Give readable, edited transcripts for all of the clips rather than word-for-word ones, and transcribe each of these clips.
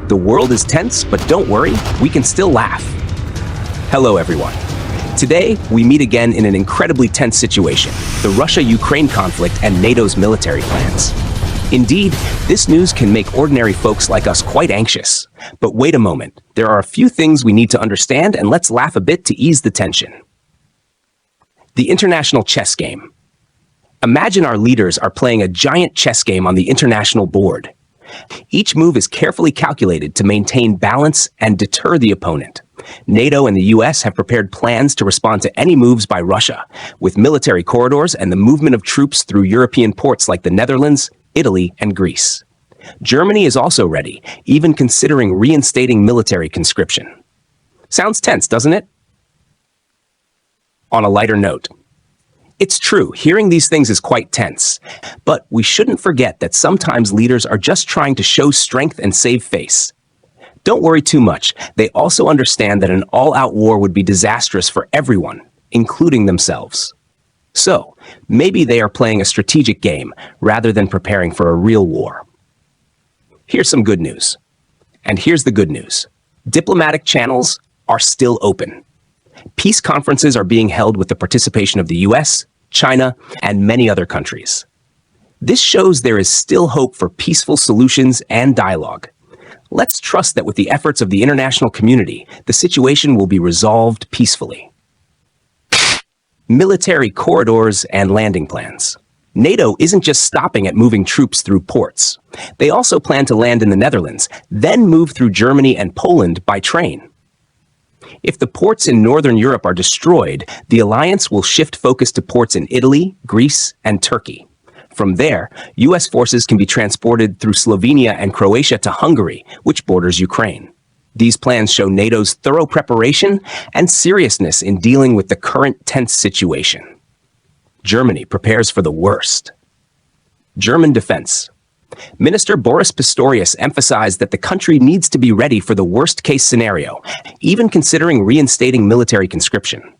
The world is tense, but don't worry, we can still laugh. Hello, everyone. Today, we meet again in an incredibly tense situation, the Russia-Ukraine conflict and NATO's military plans. Indeed, this news can make ordinary folks like us quite anxious. But wait a moment, there are a few things we need to understand, and let's laugh a bit to ease the tension. The international chess game. Imagine our leaders are playing a giant chess game on the international board. Each move is carefully calculated to maintain balance and deter the opponent. NATO and the US have prepared plans to respond to any moves by Russia, with military corridors and the movement of troops through European ports like the Netherlands, Italy, and Greece. Germany is also ready, even considering reinstating military conscription. Sounds tense, doesn't it? On a lighter note, it's true, hearing these things is quite tense, but we shouldn't forget that sometimes leaders are just trying to show strength and save face. Don't worry too much. They also understand that an all-out war would be disastrous for everyone, including themselves. So, maybe they are playing a strategic game rather than preparing for a real war. Here's some good news. And here's the good news. Diplomatic channels are still open. Peace conferences are being held with the participation of the US, China, and many other countries. This shows there is still hope for peaceful solutions and dialogue. Let's trust that with the efforts of the international community, the situation will be resolved peacefully. Military corridors and landing plans. NATO isn't just stopping at moving troops through ports. They also plan to land in the Netherlands, then move through Germany and Poland by train. If the ports in Northern Europe are destroyed, the alliance will shift focus to ports in Italy, Greece, and Turkey. From there, US forces can be transported through Slovenia and Croatia to Hungary, which borders Ukraine. These plans show NATO's thorough preparation and seriousness in dealing with the current tense situation. Germany prepares for the worst. German defense. Minister Boris Pistorius emphasized that the country needs to be ready for the worst-case scenario, even considering reinstating military conscription.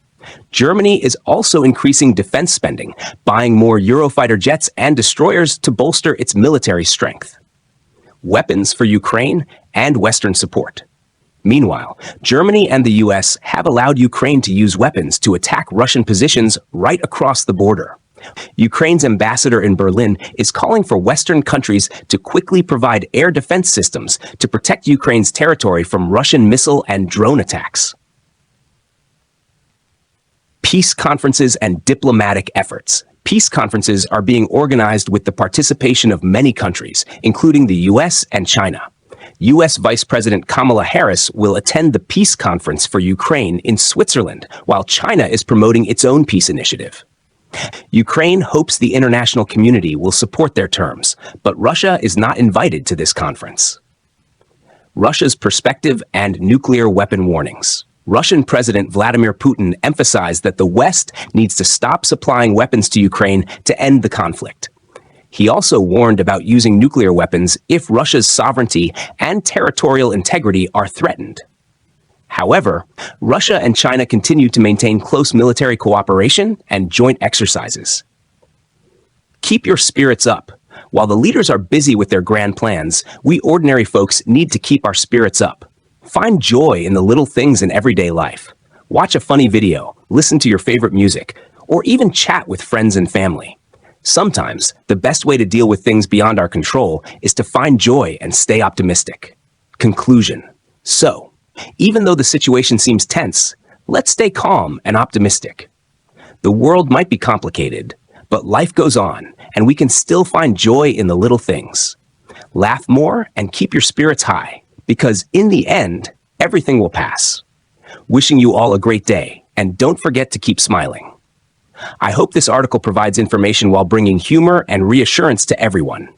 Germany is also increasing defense spending, buying more Eurofighter jets and destroyers to bolster its military strength. Weapons for Ukraine and Western support. Meanwhile, Germany and the US have allowed Ukraine to use weapons to attack Russian positions right across the border. Ukraine's ambassador in Berlin is calling for Western countries to quickly provide air defense systems to protect Ukraine's territory from Russian missile and drone attacks. Peace conferences and diplomatic efforts. Peace conferences are being organized with the participation of many countries, including the US and China. US Vice President Kamala Harris will attend the Peace Conference for Ukraine in Switzerland, while China is promoting its own peace initiative. Ukraine hopes the international community will support their terms, but Russia is not invited to this conference. Russia's perspective and nuclear weapon warnings. Russian President Vladimir Putin emphasized that the West needs to stop supplying weapons to Ukraine to end the conflict. He also warned about using nuclear weapons if Russia's sovereignty and territorial integrity are threatened. However, Russia and China continue to maintain close military cooperation and joint exercises. Keep your spirits up. While the leaders are busy with their grand plans, we ordinary folks need to keep our spirits up. Find joy in the little things in everyday life. Watch a funny video, listen to your favorite music, or even chat with friends and family. Sometimes, the best way to deal with things beyond our control is to find joy and stay optimistic. Conclusion. So, even though the situation seems tense, let's stay calm and optimistic. The world might be complicated, but life goes on, and we can still find joy in the little things. Laugh more and keep your spirits high, because in the end, everything will pass. Wishing you all a great day, and don't forget to keep smiling. I hope this article provides information while bringing humor and reassurance to everyone.